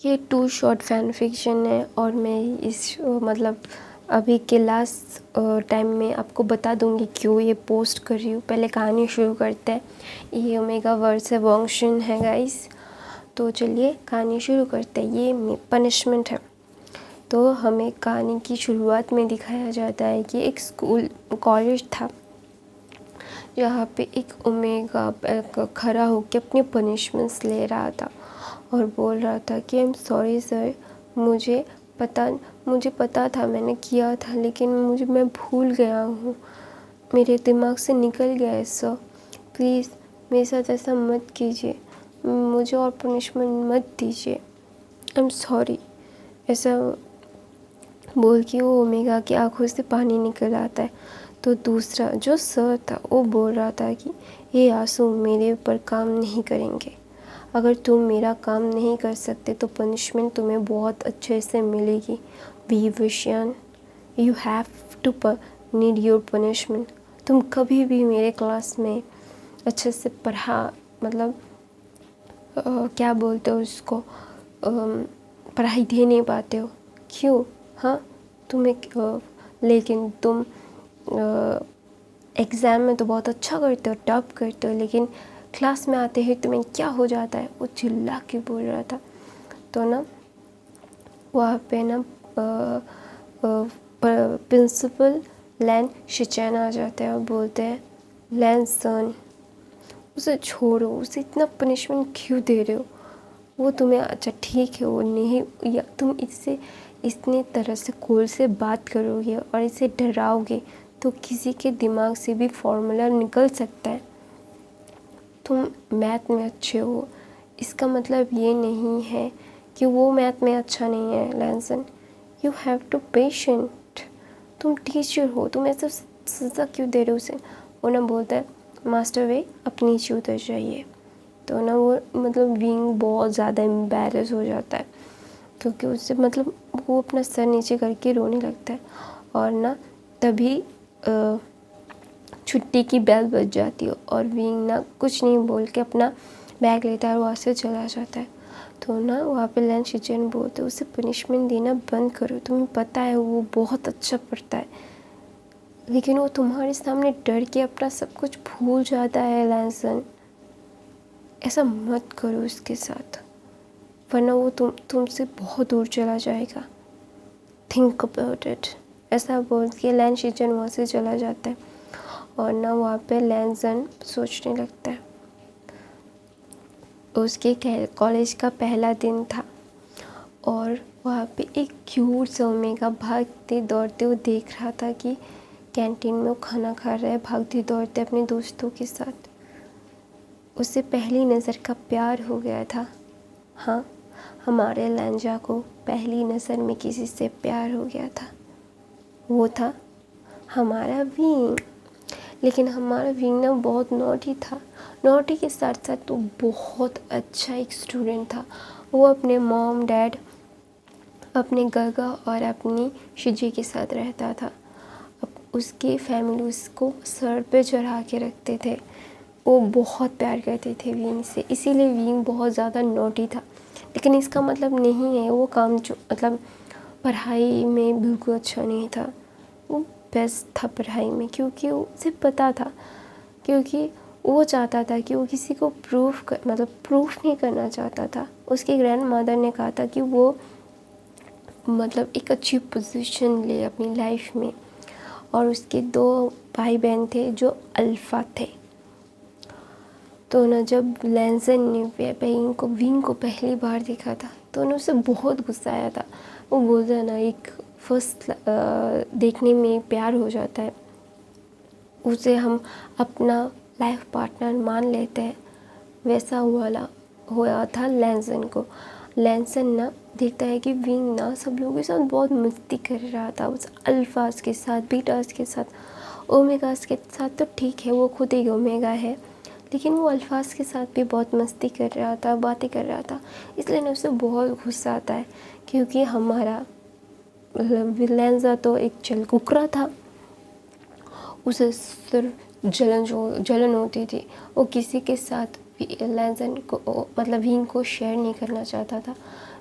ये to short fan fiction है और मैं इस मतलब अभी के लास्ट टाइम में आपको बता दूंगी क्यों ये पोस्ट कर रही हूँ। पहले कहानी शुरू करते हैं। ये ओमेगा वर्ड से वॉन्गशन है गाइस। तो चलिए कहानी शुरू करते हैं। ये पनिशमेंट है। तो हमें कहानी की शुरुआत में दिखाया जाता है कि एक कॉलेज था जहाँ पे एक ओमेगा खड़ा होकर अपनी पनिशमेंट्स ले रहा था और बोल रहा था कि आई एम सॉरी सर, मुझे पता था मैंने किया था, लेकिन मैं भूल गया हूँ, मेरे दिमाग से निकल गया है सर, प्लीज़ मेरे साथ ऐसा मत कीजिए, मुझे और पनिशमेंट मत दीजिए, आई एम सॉरी। ऐसा बोल के वो ओमेगा की आंखों से पानी निकल आता है। तो दूसरा जो सर था वो बोल रहा था कि ये आंसू मेरे ऊपर काम नहीं करेंगे, अगर तुम मेरा काम नहीं कर सकते तो पनिशमेंट तुम्हें बहुत अच्छे से मिलेगी। Wei Wuxian you have to need your punishment. तुम कभी भी मेरे क्लास में अच्छे से मतलब क्या बोलते हो उसको, पढ़ाई दे नहीं पाते हो, क्यों? हाँ लेकिन तुम एग्ज़ाम में तो बहुत अच्छा करते हो, टॉप करते हो, लेकिन क्लास में आते ही तुम्हें क्या हो जाता है? वो चिल्ला के बोल रहा था। तो ना वहाँ पे ना प्रिंसिपल लैन शिचैन आ जाते हैं और बोलते हैं, लैन सन, उसे छोड़ो, उसे इतना पनिशमेंट क्यों दे रहे हो? वो तुम्हें अच्छा ठीक है, वो नहीं, या तुम इससे इतनी तरह से कोल से बात करोगे और इसे डराओगे तो किसी के दिमाग से भी फॉर्मूला निकल सकता है। तुम मैथ में अच्छे हो, इसका मतलब ये नहीं है कि वो मैथ में अच्छा नहीं है। लैंसन, यू हैव टू पेशेंट, तुम टीचर हो, तुम ऐसा सज़ा क्यों दे रहे हो उसे? वो ना बोलता है, मास्टर वे आप नीचे उतर जाइए। तो ना वो मतलब विंग बहुत ज़्यादा एम्बैरस हो जाता है, क्योंकि उससे मतलब वो अपना सर नीचे करके रोने लगता है। और ना तभी छुट्टी की बेल बज जाती है और विंग ना कुछ नहीं बोल के अपना बैग लेता है और वहाँ से चला जाता है। तो ना वहाँ पे लैन शिचैन बोलते, उसे पनिशमेंट देना बंद करो, तुम्हें पता है वो बहुत अच्छा पढ़ता है, लेकिन वो तुम्हारे सामने डर के अपना सब कुछ भूल जाता है। लैंसन, ऐसा मत करो उसके साथ, वरना वो तुमसे बहुत दूर चला जाएगा। Think about it. ऐसा बोल के लैन शिचैन वहाँ से चला जाता है और ना वहाँ पे लैंसन सोचने लगता है। उसके कॉलेज का पहला दिन था और वहाँ पे एक क्यूट सा ओमेगा भागते दौड़ते वो देख रहा था कि कैंटीन में वो खाना खा रहा है, भागते दौड़ते अपने दोस्तों के साथ। उसे पहली नज़र का प्यार हो गया था। हाँ, हमारे लैंजा को पहली नज़र में किसी से प्यार हो गया था। वो था हमारा विंग। लेकिन हमारा विंग ना बहुत नॉटी था। नॉटी के साथ साथ तो बहुत अच्छा एक स्टूडेंट था। वो अपने मॉम डैड, अपने गगा और अपनी शिजी के साथ रहता था। अब उसकी फैमिली उसको सर पे चढ़ा के रखते थे। वो बहुत प्यार करते थे विंग से, इसीलिए विंग बहुत ज़्यादा नॉटी था। लेकिन इसका मतलब नहीं है वो काम जो मतलब पढ़ाई में बिल्कुल अच्छा नहीं था। वो बेस्ट था पढ़ाई में, क्योंकि उसे पता था, क्योंकि वो चाहता था कि वो किसी को प्रूफ नहीं करना चाहता था। उसकी ग्रैंड मदर ने कहा था कि वो मतलब एक अच्छी पोजीशन ले अपनी लाइफ में, और उसके 2 भाई बहन थे जो अल्फ़ा थे। तो ना जब लैंसन ने विंग को पहली बार देखा था तो ना उसे बहुत गुस्सा आया था। वो बोलता ना एक फर्स्ट देखने में प्यार हो जाता है, उसे हम अपना लाइफ पार्टनर मान लेते हैं, वैसा हुआ था लैंसन को। लैंसन ना देखता है कि विंग ना सब लोगों के साथ बहुत मस्ती कर रहा था, उस अल्फाज के साथ, बीटास के साथ, ओमेगास के साथ तो ठीक है, वो खुद एक ओमेगा है, लेकिन वो अल्फाज के साथ भी बहुत मस्ती कर रहा था, बातें कर रहा था। इसलिए ना उसे बहुत गुस्सा आता है, क्योंकि हमारा लैंजा तो एक चलकुकरा था, उसे सिर्फ जलन होती थी। वो किसी के साथ भी लैंसन को मतलब विंग को शेयर नहीं करना चाहता था।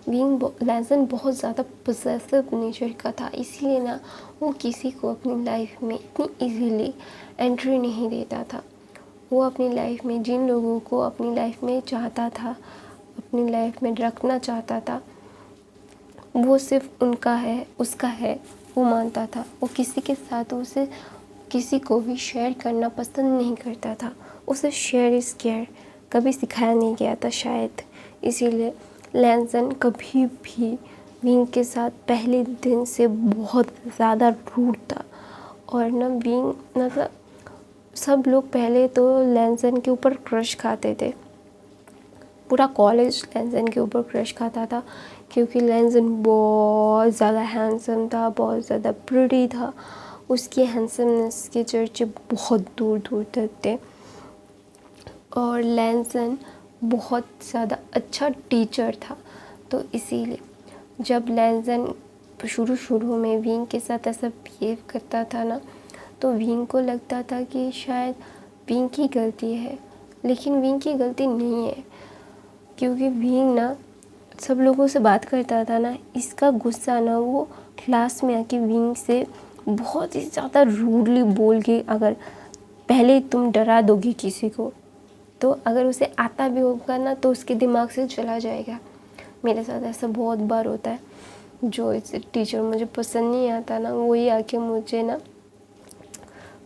लैज़न बहुत ज़्यादा पोसेसिव नेचर का था, इसीलिए ना वो किसी को अपनी लाइफ में इतनी इजीली एंट्री नहीं देता था। वो अपनी लाइफ में जिन लोगों को अपनी लाइफ में चाहता था, अपनी लाइफ में रखना चाहता था, वो सिर्फ उनका है, उसका है, वो मानता था। वो किसी के साथ उसे किसी को भी शेयर करना पसंद नहीं करता था। उसे शेयर इज़ केयर कभी सिखाया नहीं गया था शायद, इसीलिए लैज़न कभी भी विंग के साथ पहले दिन से बहुत ज़्यादा रूड था। और ना विंग मतलब सब लोग पहले तो लैज़न के ऊपर क्रश खाते थे, पूरा कॉलेज लैज़न के ऊपर क्रश खाता था, क्योंकि लैज़न बहुत ज़्यादा हैंडसम था, बहुत ज़्यादा प्रिटी था। उसकी हैंडसमनेस के चर्चे बहुत दूर दूर तक थे। और लैज़न बहुत ज़्यादा अच्छा टीचर था, तो इसीलिए जब लैज़न शुरू में विंग के साथ ऐसा बिहेव करता था ना, तो विंग को लगता था कि शायद विंग की गलती है, लेकिन विंग की गलती नहीं है, क्योंकि विंग ना सब लोगों से बात करता था ना, इसका गुस्सा ना वो क्लास में आके विंग से बहुत ही ज़्यादा रूडली बोल के, अगर पहले तुम डरा दोगी किसी को, तो अगर उसे आता भी होगा ना तो उसके दिमाग से चला जाएगा। मेरे साथ ऐसा बहुत बार होता है, जो टीचर मुझे पसंद नहीं आता ना, वही आके मुझे ना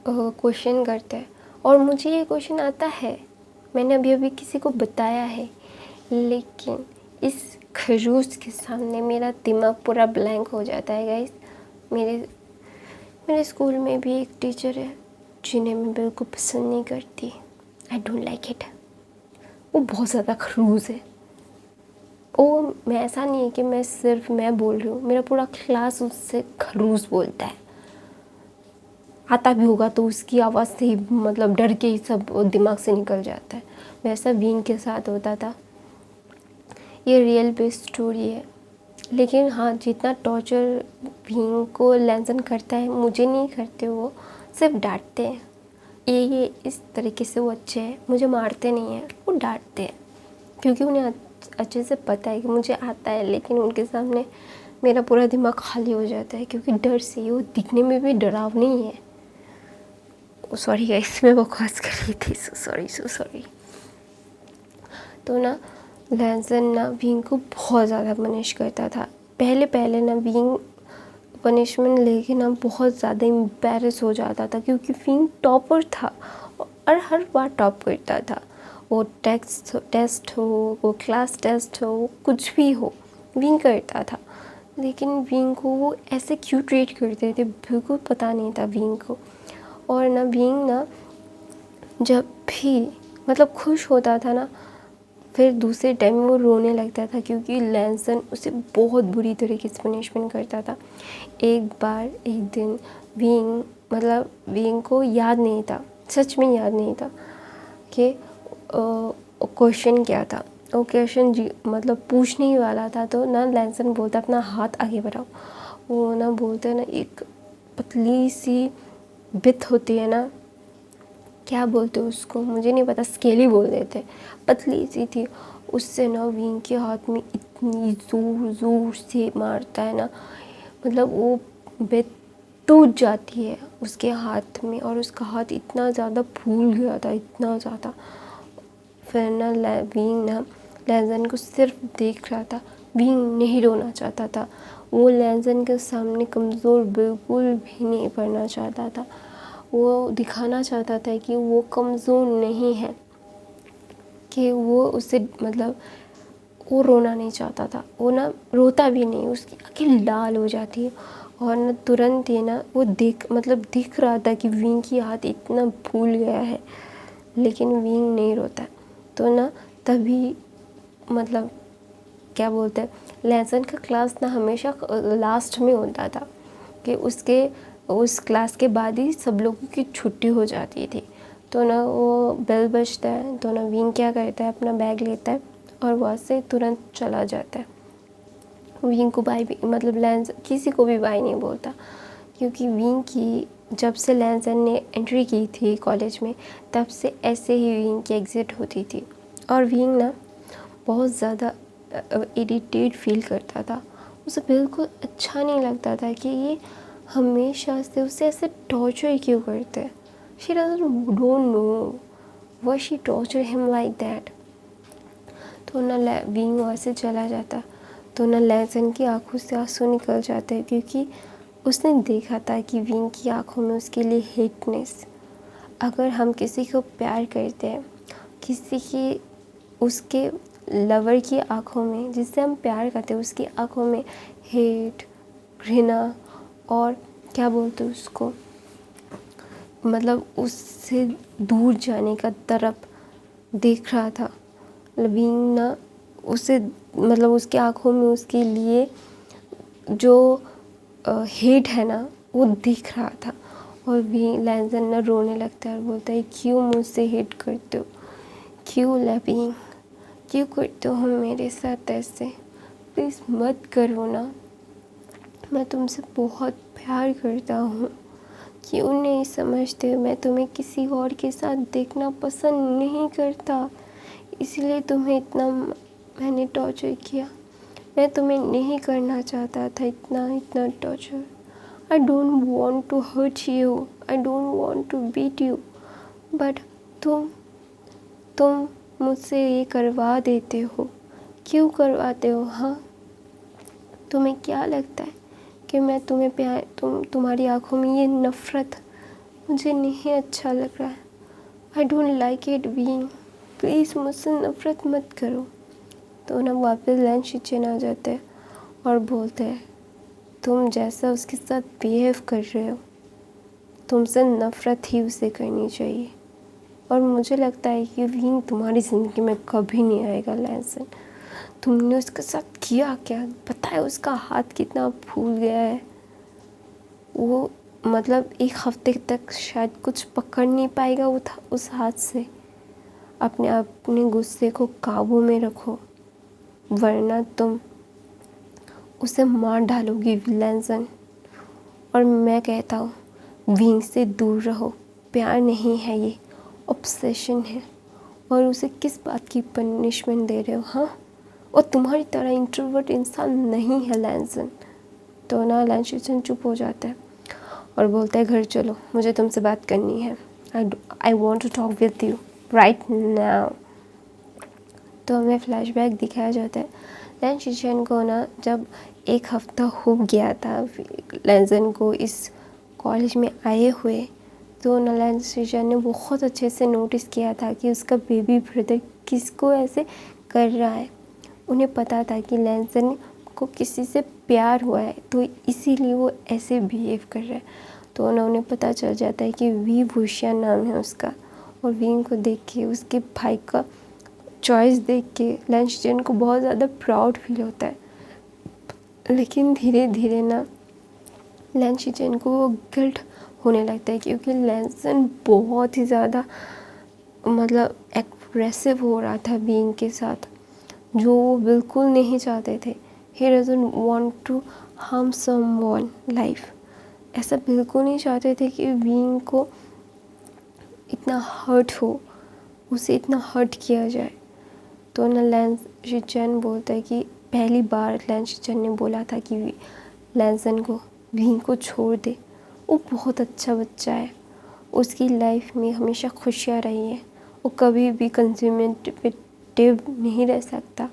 क्वेश्चन करता है, और मुझे ये क्वेश्चन आता है, मैंने अभी किसी को बताया है, लेकिन इस खरूस के सामने मेरा दिमाग पूरा ब्लैंक हो जाता है गाइस। मेरे स्कूल में भी एक टीचर है जिन्हें मैं बिल्कुल पसंद नहीं करती। I don't like it. वो बहुत ज़्यादा खरूस है। वो मैं ऐसा नहीं है कि मैं बोल रही हूँ, मेरा पूरा क्लास उससे खरूस बोलता है। आता भी होगा तो उसकी आवाज़ से ही मतलब डर के ही सब दिमाग से निकल जाता है। वैसा विंग के साथ होता था। ये रियल बेस्ड स्टोरी है, लेकिन हाँ, जितना टॉर्चर विंग को लैज़न करता है, मुझे नहीं करते, वो सिर्फ डांटते हैं। ये इस तरीके से वो अच्छे हैं, मुझे मारते नहीं हैं, वो डांटते हैं, क्योंकि उन्हें अच्छे से पता है कि मुझे आता है, लेकिन उनके सामने मेरा पूरा दिमाग खाली हो जाता है, क्योंकि डर से वो दिखने में भी डरावनी है। सॉरी गाइस, मैं बकवास कर रही थी, सो सॉरी। तो ना लैज़न ना विंग को बहुत ज़्यादा पनिश करता था। पहले ना विंग पनिशमेंट लेके ना बहुत ज़्यादा एम्बैरेस हो जाता था, क्योंकि विंग टॉपर था और हर बार टॉप करता था। वो टेस्ट हो, वो क्लास टेस्ट हो, कुछ भी हो, विंग करता था। लेकिन विंग को वो ऐसे क्यों ट्रीट करते थे, बिल्कुल पता नहीं था विंग को। और ना विंग ना जब भी मतलब खुश होता था ना, फिर दूसरे टाइम वो रोने लगता था, क्योंकि लैज़न उसे बहुत बुरी तरीके से पनिशमेंट करता था। एक दिन विंग को याद नहीं था, सच में याद नहीं था कि क्वेश्चन क्या था। वो क्वेश्चन मतलब पूछने ही वाला था, तो ना लैज़न बोलता अपना हाथ आगे बढ़ाओ। वो ना बोलते ना, एक पतली सी बित होती है ना, क्या बोलते हैं उसको, मुझे नहीं पता, स्केली बोल देते, पतली सी थी, उससे ना विंग के हाथ में इतनी ज़ोर से मारता है ना, मतलब वो बेत टूट जाती है उसके हाथ में, और उसका हाथ इतना ज़्यादा फूल गया था, इतना ज़्यादा। फिर ना विंग ना लैज़न को सिर्फ देख रहा था, विंग नहीं रोना चाहता था। वो लैज़न के सामने कमज़ोर बिल्कुल भी नहीं पड़ना चाहता था। वो दिखाना चाहता था कि वो कमज़ोर नहीं है, कि वो उससे मतलब वो रोना नहीं चाहता था। वो ना रोता भी नहीं, उसकी आँखें लाल हो जाती है, और ना तुरंत ही ना वो दिख रहा था कि विंग की हाथ इतना फूल गया है, लेकिन विंग नहीं रोता। तो ना तभी मतलब क्या बोलते हैं, लैज़न का क्लास ना हमेशा लास्ट में होता था, कि उस क्लास के बाद ही सब लोगों की छुट्टी हो जाती थी। तो ना वो बेल बजता है, तो ना विंग क्या करता है, अपना बैग लेता है और वहाँ से तुरंत चला जाता है। विंग को बाय भी मतलब लैज़न किसी को भी बाय नहीं बोलता, क्योंकि विंग की जब से लैज़न ने एंट्री की थी कॉलेज में, तब से ऐसे ही विंग की एग्ज़िट होती थी। और विंग ना बहुत ज़्यादा इरिटेट फील करता था। उसे बिल्कुल अच्छा नहीं लगता था कि ये हमेशा से उसे ऐसे टॉर्चर क्यों करते हैं। She don't know why she torture him like that. तो ना विंग वहाँ से चला जाता, तो ना लैजन की आंखों से आंसू निकल जाते क्योंकि उसने देखा था कि विंग की आंखों में उसके लिए हेटनेस। अगर हम किसी को प्यार करते हैं, किसी की उसके लवर की आंखों में, जिससे हम प्यार करते हैं, उसकी आंखों में हेट, घृणा और क्या बोलते हैं उसको, मतलब उससे दूर जाने का तरफ देख रहा था। विंग ना उसे मतलब उसकी आंखों में उसके लिए जो हेट है ना वो दिख रहा था। और भी लैजन ना रोने लगता है और बोलता है क्यों मुझसे हेट करते हो, क्यों लविंग, क्यों करते हो मेरे साथ ऐसे, प्लीज़ मत करो ना, मैं तुमसे बहुत प्यार करता हूँ, क्यों नहीं समझते, मैं तुम्हें किसी और के साथ देखना पसंद नहीं करता, इसलिए तुम्हें इतना मैंने टॉर्चर किया, मैं तुम्हें नहीं करना चाहता था इतना इतना torture. I don't want to hurt you, I don't want to beat you, but तुम मुझसे ये करवा देते हो, क्यों करवाते हो? हाँ, तुम्हें क्या लगता है कि मैं तुम्हें प्यार तुम्हारी आंखों में ये नफ़रत मुझे नहीं अच्छा लग रहा है। I don't like it being, please मुझसे नफ़रत मत करो। तो ना वापस लैंस शिचेन आ जाते हैं और बोलते हैं तुम जैसा उसके साथ बिहेव कर रहे हो, तुमसे नफ़रत ही उसे करनी चाहिए। और मुझे लगता है कि विंग तुम्हारी ज़िंदगी में कभी नहीं आएगा लैंसन। तुमने उसके साथ किया क्या, पता है उसका हाथ कितना फूल गया है, वो मतलब एक हफ्ते तक शायद कुछ पकड़ नहीं पाएगा उस हाथ से। अपने गुस्से को काबू में रखो, वरना तुम उसे मार डालोगी लैंसन। और मैं कहता हूँ विंग से दूर रहो, प्यार नहीं है ये, ऑब्सेशन है। और उसे किस बात की पनिशमेंट दे रहे हो? हाँ, और तुम्हारी तरह इंट्रोवर्ट इंसान नहीं है लैंसन। तो ना लैंस शिचेन चुप हो जाता है और बोलता है घर चलो, मुझे तुमसे बात करनी है, I want to talk with you right now. तो हमें फ्लैशबैक दिखाया जाता है लैंस शिचेन को ना जब एक हफ्ता हो गया था लैंसन को इस कॉलेज में आए हुए, तो ना लैंस शिचेन ने बहुत अच्छे से नोटिस किया था कि उसका बेबी ब्रदर किसको ऐसे कर रहा है। उन्हें पता था कि लैंसन को किसी से प्यार हुआ है, तो इसीलिए वो ऐसे बिहेव कर रहा है। तो ना उन्हें पता चल जाता है कि वी वुशिया नाम है उसका। और विंग को देख के, उसके भाई का चॉइस देख के लैंस शिचेन को बहुत ज़्यादा प्राउड फील होता है। लेकिन धीरे धीरे ना लैंस शिचेन को वो गिल्ट होने लगता है क्योंकि लैंसन बहुत ही ज़्यादा मतलब एग्रेसिव हो रहा था विंग के साथ, जो वो बिल्कुल नहीं चाहते थे। He doesn't want to harm someone life, ऐसा बिल्कुल नहीं चाहते थे कि विंग को इतना हर्ट हो, उसे इतना हर्ट किया जाए। तो ना लैंस शिचेन बोलता है कि पहली बार लैंस शिचेन ने बोला था कि लैंसन को विंग को छोड़ दे, वो बहुत अच्छा बच्चा है, उसकी लाइफ में हमेशा खुशियाँ रही है, वो कभी भी कंज्यूमेटिव नहीं रह सकता,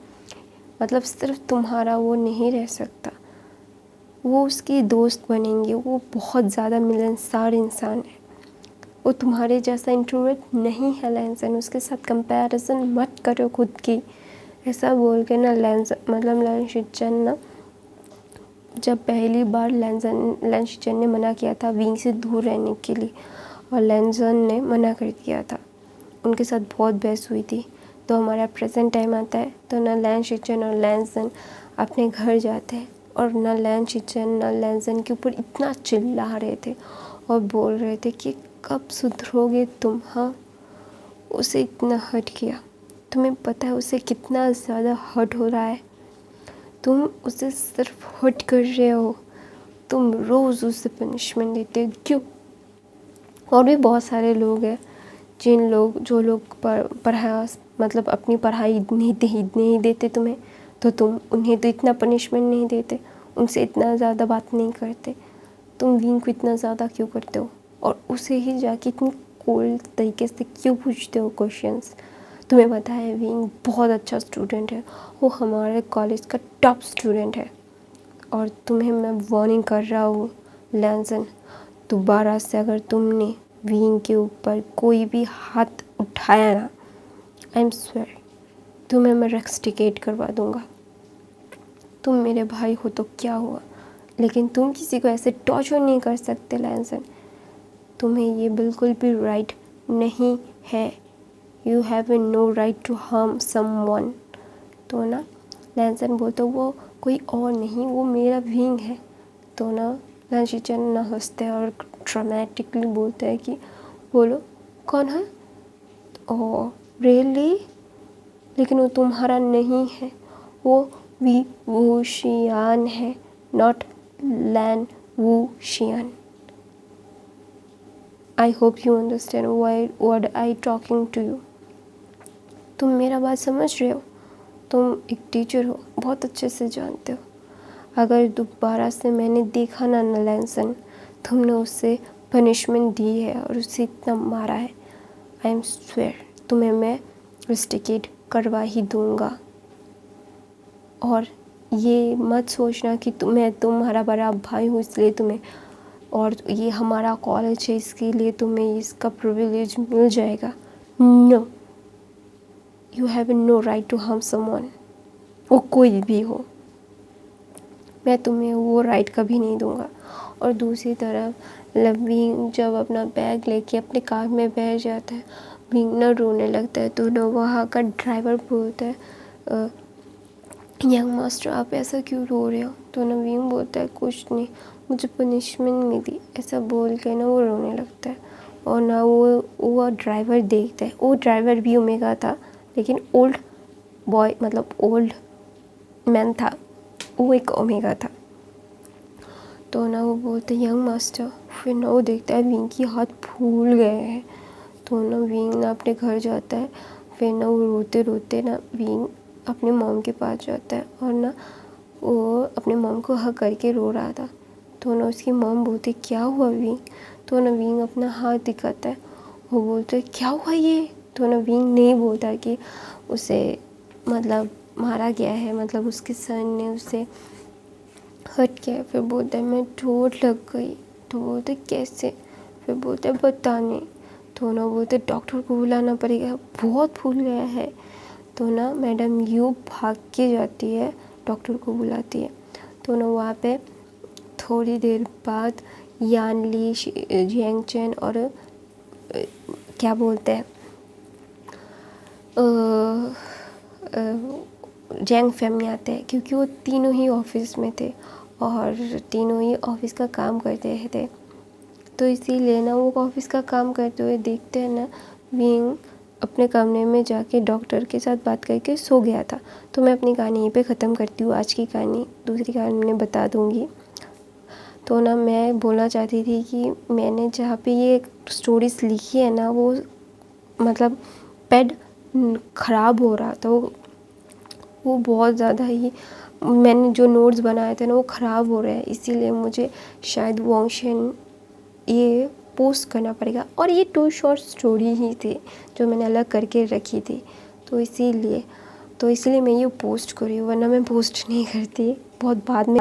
मतलब सिर्फ तुम्हारा वो नहीं रह सकता, वो उसकी दोस्त बनेंगे, वो बहुत ज़्यादा मिलनसार इंसान है, वो तुम्हारे जैसा इंट्रोवर्ट नहीं है लैंसन, उसके साथ कंपैरिजन मत करो खुद की। ऐसा बोल के ना लैंस शिचेन ना जब पहली बार लैंस शिचेन ने मना किया था विंग से दूर रहने के लिए और लैंसन ने मना कर दिया था, उनके साथ बहुत बहस हुई थी। तो हमारा प्रेजेंट टाइम आता है, तो ना लैंस शिचेन और लैंसन अपने घर जाते हैं और ना लैंस शिचेन ना लैंसन के ऊपर इतना चिल्ला रहे थे और बोल रहे थे कि कब सुधरोगे तुम? हाँ, उसे इतना हर्ट किया, तुम्हें पता है उसे कितना ज़्यादा हर्ट हो रहा है, तुम उसे सिर्फ हर्ट कर रहे हो, तुम रोज़ उसे पनिशमेंट देते हो, क्यों? और भी बहुत सारे लोग हैं जो लोग पढ़ा मतलब अपनी पढ़ाई नहीं देते तुम्हें, तो तुम उन्हें तो इतना पनिशमेंट नहीं देते, उनसे इतना ज़्यादा बात नहीं करते, तुम विंग को इतना ज़्यादा क्यों करते हो और उसे ही जाके इतनी कोल्ड तरीके से क्यों पूछते हो क्वेश्चंस। तुम्हें पता है विंग बहुत अच्छा स्टूडेंट है, वो हमारे कॉलेज का टॉप स्टूडेंट है। और तुम्हें मैं वार्निंग कर रहा हूँ लैंसन, दोबारा से अगर तुमने विंग के ऊपर कोई भी हाथ उठाया ना, आई एम स्वेयर तुम्हें मैं रेस्टिकेट करवा दूँगा। तुम मेरे भाई हो तो क्या हुआ, लेकिन तुम किसी को ऐसे टॉर्चर नहीं कर सकते लैंसन। तुम्हें ये बिल्कुल भी राइट नहीं है। You have no right to harm someone. तो ना लैंसन बोलते वो कोई और नहीं, वो मेरा विंग है। तो ना लंशिचन ना हंसते हैं और ड्रामेटिकली बोलते हैं कि बोलो कौन है। ओह रियली, लेकिन वो तुम्हारा नहीं है, वो वी वूशियान है, not Lan Wuxian. I hope you understand what I talking to you. तुम मेरा बात समझ रहे हो, तुम एक टीचर हो, बहुत अच्छे से जानते हो। अगर दोबारा से मैंने देखा ना लैंसन, तुमने उससे पनिशमेंट दी है और उसे इतना मारा है, आई एम स्वेयर तुम्हें मैं रेस्टिकेट करवा ही दूँगा। और ये मत सोचना कि मैं तुम्हारा बड़ा भाई हूँ इसलिए तुम्हें, और ये हमारा कॉलेज है इसके लिए तुम्हें इसका प्रिविलेज मिल जाएगा। No, you have no right to harm someone. वो कोई भी हो, मैं तुम्हें वो राइट कभी नहीं दूंगा। और दूसरी तरफ विंग जब अपना बैग लेके अपने कार में बैठ जाता है, विंग ना रोने लगता है। तो ना वहाँ का ड्राइवर बोलता है यंग मास्टर आप ऐसा क्यों रो रहे हो। तो ना विंग बोलता है कुछ नहीं, मुझे पनिशमेंट मिली, ऐसा बोल के ना वो रोने लगता है। और ना वो ड्राइवर देखता है, वो ड्राइवर भी ओमेगा था लेकिन ओल्ड बॉय मतलब ओल्ड मैन था, वो एक ओमेगा था। तो ना वो बोलते यंग मास्टर, फिर ना वो देखता है विंग की हाथ फूल गए हैं। तो ना विंग ना अपने घर जाता है। फिर ना वो रोते रोते ना विंग अपने मॉम के पास जाता है और ना वो अपने मॉम को हग करके रो रहा था। तो ना उसकी मॉम बोलती क्या हुआ विंग। तो ना विंग अपना हाथ दिखाता है, वो बोलते क्या हुआ ये। तो ना विंग नहीं बोलता कि उसे मतलब मारा गया है, मतलब उसके सन ने उसे हट गया। फिर बोलता है मैं चोट लग गई। तो बोलते कैसे, फिर बोलते बता नहीं। तो ना बोलते डॉक्टर को बुलाना पड़ेगा, बहुत फूल गया है। तो ना मैडम यू भाग के जाती है, डॉक्टर को बुलाती है। तो ना वहाँ पे थोड़ी देर बाद यान ली, जियांगचेन और क्या बोलते हैं जैंग फैमिली आते हैं, क्योंकि वो तीनों ही ऑफिस में थे और तीनों ही ऑफिस का काम करते थे। तो इसीलिए ना वो ऑफिस का काम करते हुए देखते हैं ना विंग अपने कमरे में जाके डॉक्टर के साथ बात करके सो गया था। तो मैं अपनी कहानी यहीं पे ख़त्म करती हूँ। आज की कहानी दूसरी कहानी में बता दूँगी। तो ना मैं बोलना चाहती थी कि मैंने जहाँ पे ये स्टोरीज़ लिखी है ना, वो मतलब पैड ख़राब हो रहा था, वो बहुत ज़्यादा ही, मैंने जो नोट्स बनाए थे ना वो ख़राब हो रहे हैं, इसीलिए मुझे शायद वॉन्गशन ये पोस्ट करना पड़ेगा। और ये 2 शॉर्ट स्टोरी ही थी जो मैंने अलग करके रखी थी, तो इसीलिए मैं ये पोस्ट कर रही हूँ, वरना मैं पोस्ट नहीं करती, बहुत बाद में